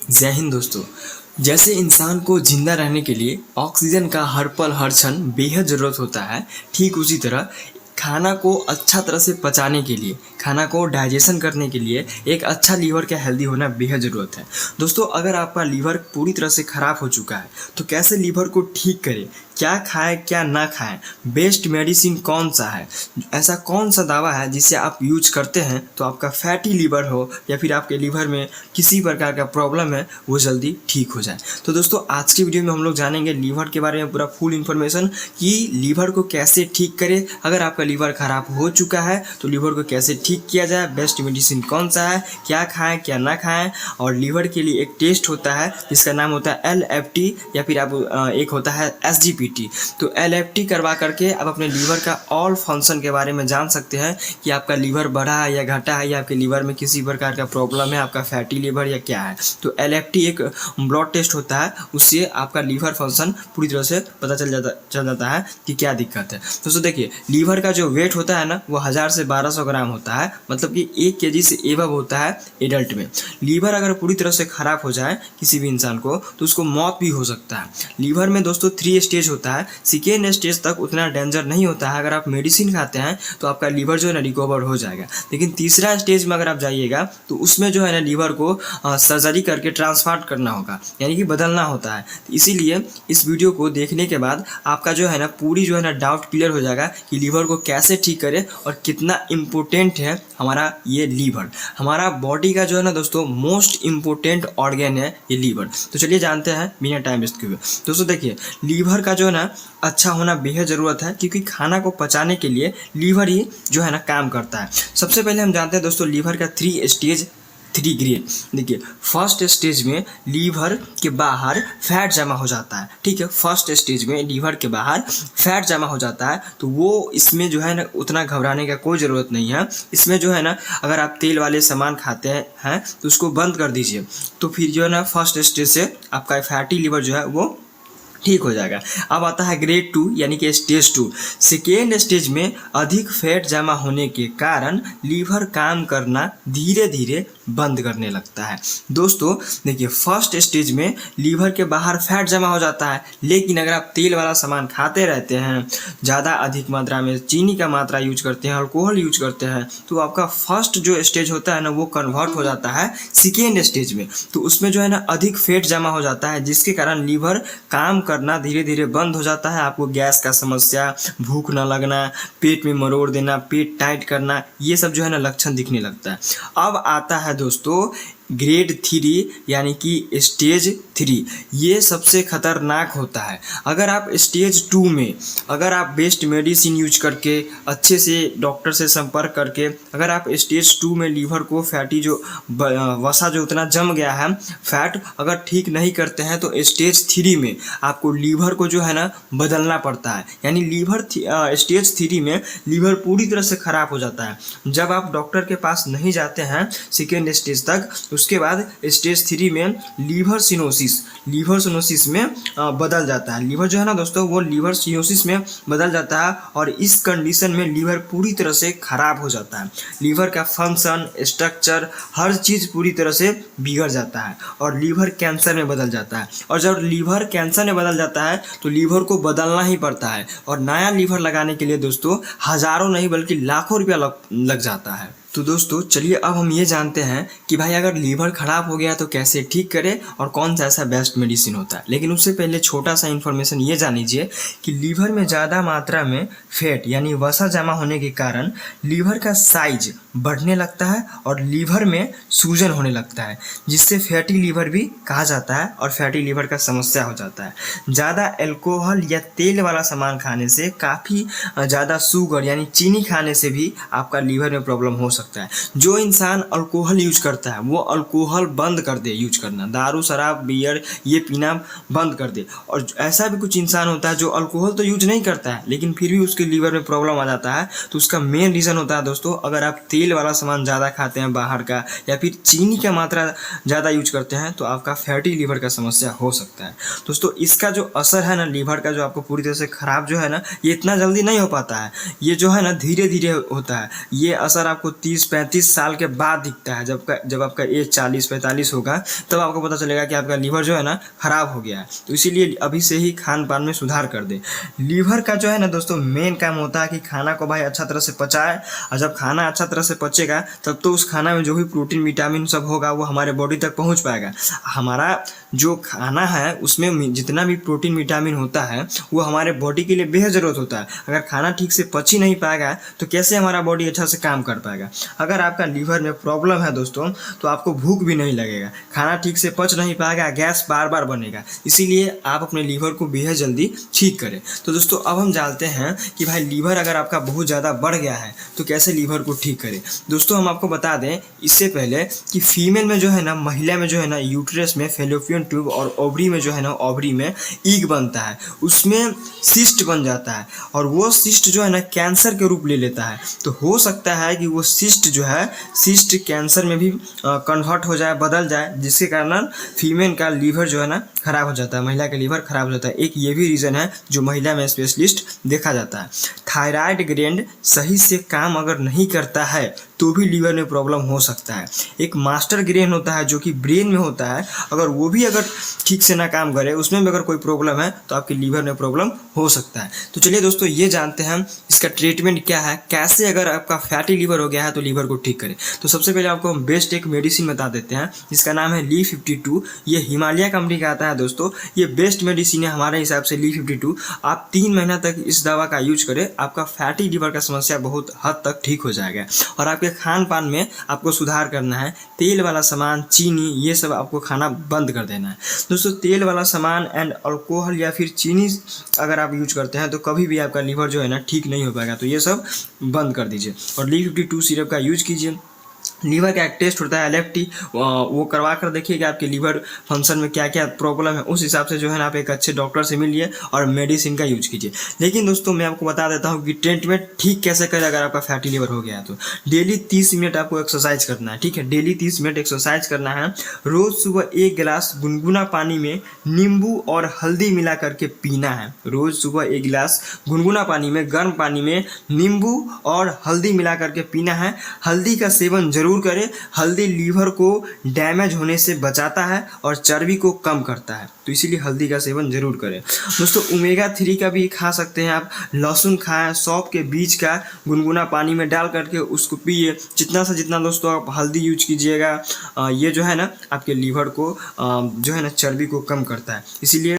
जय हिंद दोस्तों। जैसे इंसान को जिंदा रहने के लिए ऑक्सीजन का हर पल हर क्षण बेहद ज़रूरत होता है, ठीक उसी तरह खाना को अच्छा तरह से पचाने के लिए, खाना को डाइजेशन करने के लिए एक अच्छा लीवर का हेल्दी होना बेहद ज़रूरत है। दोस्तों, अगर आपका लीवर पूरी तरह से ख़राब हो चुका है तो कैसे लीवर को ठीक करें, क्या खाएं क्या ना खाएं, बेस्ट मेडिसिन कौन सा है, ऐसा कौन सा दवा है जिसे आप यूज करते हैं तो आपका फैटी लीवर हो या फिर आपके लीवर में किसी प्रकार का प्रॉब्लम है वो जल्दी ठीक हो जाए। तो दोस्तों, आज की वीडियो में हम लोग जानेंगे लीवर के बारे में पूरा फुल इन्फॉर्मेशन कि लीवर को कैसे ठीक करें। अगर आपका लीवर खराब हो चुका है तो लीवर को कैसे ठीक किया जाए, बेस्ट मेडिसिन कौन सा है, क्या खाएं क्या ना खाएं। और लीवर के लिए एक टेस्ट होता है जिसका नाम होता है LFT या फिर आप एक होता है SGPT। तो LFT करवा करके आप अपने लीवर का ऑल फंक्शन के बारे में जान सकते हैं कि आपका लीवर बढ़ा है या घटा है, या आपके लीवर में किसी प्रकार का प्रॉब्लम है, आपका फैटी लीवर या क्या है। तो LFT एक ब्लड टेस्ट होता है, उससे आपका लीवर फंक्शन पूरी तरह से पता चल जाता है कि क्या दिक्कत है। दोस्तों देखिए, लीवर का जो वेट होता है ना वो 1000 से 1200 ग्राम होता है, मतलब कि 1 kg से एबव होता है एडल्ट में। लीवर अगर पूरी तरह से खराब हो जाए किसी भी इंसान को तो उसको मौत भी हो सकता है। लीवर में दोस्तों 3 स्टेज होता है। सेकेंड स्टेज तक उतना डेंजर नहीं होता है, अगर आप मेडिसिन खाते हैं तो आपका लीवर जो है ना रिकवर हो जाएगा। लेकिन तीसरा स्टेज में अगर आप जाइएगा तो उसमें जो है ना लीवर को सर्जरी करके ट्रांसप्लांट करना होगा, यानी कि बदलना होता है। तो इसीलिए इस वीडियो को देखने के बाद आपका जो है ना पूरी जो है ना डाउट क्लियर हो जाएगा कि लीवर को कैसे ठीक करें और कितना इम्पोर्टेंट है हमारा ये लीवर। हमारा बॉडी का जो है ना दोस्तों मोस्ट इम्पोर्टेंट ऑर्गन है ये लीवर। तो चलिए जानते हैं बिना टाइम वेस्ट किए। दोस्तों देखिए, लीवर का जो है ना अच्छा होना बेहद ज़रूरत है, क्योंकि खाना को पचाने के लिए लीवर ही जो है ना काम करता है। सबसे पहले हम जानते हैं दोस्तों लीवर का 3 ग्रेड। देखिए, फर्स्ट स्टेज में लीवर के बाहर फैट जमा हो जाता है। ठीक है, फर्स्ट स्टेज में लीवर के बाहर फैट जमा हो जाता है, तो वो इसमें जो है ना उतना घबराने का कोई ज़रूरत नहीं है। इसमें जो है ना अगर आप तेल वाले सामान खाते हैं तो उसको बंद कर दीजिए, तो फिर जो है ना फर्स्ट स्टेज से आपका फैटी लीवर जो है वो ठीक हो जाएगा। अब आता है ग्रेड 2 यानी कि स्टेज 2। सेकेंड स्टेज में अधिक फैट जमा होने के कारण लीवर काम करना धीरे धीरे बंद करने लगता है। दोस्तों देखिए, फर्स्ट स्टेज में लीवर के बाहर फैट जमा हो जाता है, लेकिन अगर आप तेल वाला सामान खाते रहते हैं, ज़्यादा अधिक मात्रा में चीनी का मात्रा यूज करते हैं, अल्कोहल यूज करते हैं, तो आपका फर्स्ट जो स्टेज होता है ना वो कन्वर्ट हो जाता है सेकेंड स्टेज में। तो उसमें जो है ना अधिक फैट जमा हो जाता है, जिसके कारण लीवर काम करना धीरे धीरे बंद हो जाता है। आपको गैस का समस्या, भूख न लगना, पेट में मरोड़ देना, पेट टाइट करना, ये सब जो है ना लक्षण दिखने लगता है। अब आता है दोस्तों ग्रेड 3 यानी कि स्टेज 3। ये सबसे खतरनाक होता है। अगर आप स्टेज 2 में अगर आप बेस्ट मेडिसिन यूज करके, अच्छे से डॉक्टर से संपर्क करके, अगर आप स्टेज 2 में लीवर को फैटी जो वसा जो उतना जम गया है फैट अगर ठीक नहीं करते हैं तो स्टेज 3 में आपको लीवर को जो है ना बदलना पड़ता है। यानी स्टेज 3 में लीवर पूरी तरह से ख़राब हो जाता है। जब आप डॉक्टर के पास नहीं जाते हैं सेकेंड स्टेज तक, उसके बाद स्टेज 3 में लीवर सिनोसिस में बदल जाता है। लीवर जो है ना दोस्तों वो लीवर सिनोसिस में बदल जाता है, और इस कंडीशन में लीवर पूरी तरह से ख़राब हो जाता है। लीवर का फंक्शन, स्ट्रक्चर, हर चीज़ पूरी तरह से बिगड़ जाता है और लीवर कैंसर में बदल जाता है। और जब लीवर कैंसर में बदल जाता है तो लीवर को बदलना ही पड़ता है, और नया लीवर लगाने के लिए दोस्तों हज़ारों नहीं बल्कि लाखों रुपया लग जाता है। तो दोस्तों चलिए अब हम ये जानते हैं कि भाई अगर लीवर ख़राब हो गया तो कैसे ठीक करें और कौन सा ऐसा बेस्ट मेडिसिन होता है। लेकिन उससे पहले छोटा सा इन्फॉर्मेशन ये जान लीजिए कि लीवर में ज़्यादा मात्रा में फैट यानी वसा जमा होने के कारण लीवर का साइज बढ़ने लगता है और लीवर में सूजन होने लगता है, जिससे फैटी लीवर भी कहा जाता है और फैटी लीवर का समस्या हो जाता है। ज़्यादा अल्कोहल या तेल वाला सामान खाने से, काफ़ी ज़्यादा शुगर यानी चीनी खाने से भी आपका लीवर में प्रॉब्लम हो सकता है। जो इंसान अल्कोहल यूज करता है वो अल्कोहल बंद कर दे यूज करना, दारू शराब बियर ये पीना बंद कर दे। और ऐसा भी कुछ इंसान होता है जो अल्कोहल तो यूज नहीं करता है लेकिन फिर भी उसके लीवर में प्रॉब्लम आ जाता है। तो उसका मेन रीज़न होता है दोस्तों, अगर आप तेल तेल वाला सामान ज़्यादा खाते हैं बाहर का, या फिर चीनी का मात्रा ज़्यादा यूज करते हैं, तो आपका फैटी लीवर का समस्या हो सकता है। दोस्तों इसका जो असर है ना लीवर का, जो आपको पूरी तरह से ख़राब जो है ना, ये इतना जल्दी नहीं हो पाता है, ये जो है ना धीरे धीरे होता है। ये असर आपको 30-35 साल के बाद दिखता है। जब आपका एज 40-45 होगा तब आपको पता चलेगा कि आपका लीवर जो है ना ख़राब हो गया है। तो इसीलिए अभी से ही खान पान में सुधार कर दे। लीवर का जो है ना दोस्तों मेन काम होता है कि खाना को भाई अच्छा तरह से पचाए, और जब खाना अच्छा तरह से पचेगा तब तो उस खाना में जो भी प्रोटीन विटामिन सब होगा वो हमारे बॉडी तक पहुंच पाएगा। हमारा जो खाना है उसमें जितना भी प्रोटीन विटामिन होता है वो हमारे बॉडी के लिए बेहद ज़रूरत होता है। अगर खाना ठीक से पच ही नहीं पाएगा तो कैसे हमारा बॉडी अच्छा से काम कर पाएगा। अगर आपका लीवर में प्रॉब्लम है दोस्तों तो आपको भूख भी नहीं लगेगा, खाना ठीक से पच नहीं पाएगा, गैस बार बार बनेगा। इसीलिए आप अपने लीवर को बेहद जल्दी ठीक करें। तो दोस्तों अब हम जानते हैं कि भाई लीवर अगर आपका बहुत ज़्यादा बढ़ गया है तो कैसे लीवर को ठीक करें। दोस्तों हम आपको बता दें इससे पहले कि फीमेल में जो है ना, महिला में जो है ना, यूट्रस में फैलोपियन ट्यूब और ओवरी में जो है ना, ओवरी में ईग बनता है, उसमें सिस्ट बन जाता है, और वो सिस्ट जो है ना कैंसर के रूप ले लेता है। तो हो सकता है कि वो सिस्ट जो है, सिस्ट कैंसर में भी कन्वर्ट हो जाए, बदल जाए, जिसके कारण फीमेल का लीवर जो है ना खराब हो जाता है, महिला का लीवर खराब हो जाता है। एक ये भी रीज़न है जो महिला में स्पेशलिस्ट देखा जाता है। थायराइड ग्लैंड सही से काम अगर नहीं करता है तो भी लीवर में प्रॉब्लम हो सकता है। एक मास्टर ग्लैंड होता है जो कि ब्रेन में होता है, अगर वो भी अगर ठीक से ना काम करे, उसमें भी अगर कोई प्रॉब्लम है तो आपके लीवर में प्रॉब्लम हो सकता है। तो चलिए दोस्तों ये जानते हैं इसका ट्रीटमेंट क्या है, कैसे अगर आपका फैटी लीवर हो गया है तो लीवर को ठीक करें। तो सबसे पहले आपको हम बेस्ट एक मेडिसिन बता देते हैं जिसका नाम है Li-52। ये हिमालय कंपनी का आता है दोस्तों। ये बेस्ट मेडिसिन है हमारे हिसाब से Li-52। आप 3 महीना तक इस दवा का यूज करें, आपका फैटी लीवर का समस्या बहुत हद तक ठीक हो जाएगा। और आपके खान पान में आपको सुधार करना है। तेल वाला सामान, चीनी, ये सब आपको खाना बंद कर देना है। दोस्तों तेल वाला सामान एंड अल्कोहल या फिर चीनी अगर आप यूज करते हैं तो कभी भी आपका लीवर जो है ना ठीक नहीं हो पाएगा। तो ये सब बंद कर दीजिए और Li-52 सिरप का यूज कीजिए। लीवर का एक टेस्ट होता है LFT, वो करवा कर देखिए कि आपके लीवर फंक्शन में क्या क्या प्रॉब्लम है। उस हिसाब से जो है ना आप एक अच्छे डॉक्टर से मिलिए और मेडिसिन का यूज कीजिए। लेकिन दोस्तों मैं आपको बता देता हूँ कि ट्रीटमेंट ठीक कैसे करें अगर आपका फैटी लीवर हो गया है। तो डेली 30 मिनट आपको एक्सरसाइज करना है, ठीक है। डेली 30 मिनट एक्सरसाइज करना है। रोज़ सुबह 1 गिलास गुनगुना पानी में नींबू और हल्दी मिला करके पीना है। रोज़ सुबह 1 गिलास गुनगुना पानी में, गर्म पानी में नींबू और हल्दी मिला करके पीना है। हल्दी का सेवन जरूर करें। हल्दी लीवर को डैमेज होने से बचाता है और चर्बी को कम करता है, तो इसीलिए हल्दी का सेवन जरूर करें। दोस्तों ओमेगा 3 का भी खा सकते हैं आप। लहसुन खाएं, सौंफ के बीज का गुनगुना पानी में डाल करके उसको पिए। जितना से जितना दोस्तों आप हल्दी यूज कीजिएगा, ये जो है ना आपके लीवर को जो है ना चर्बी को कम करता है। इसीलिए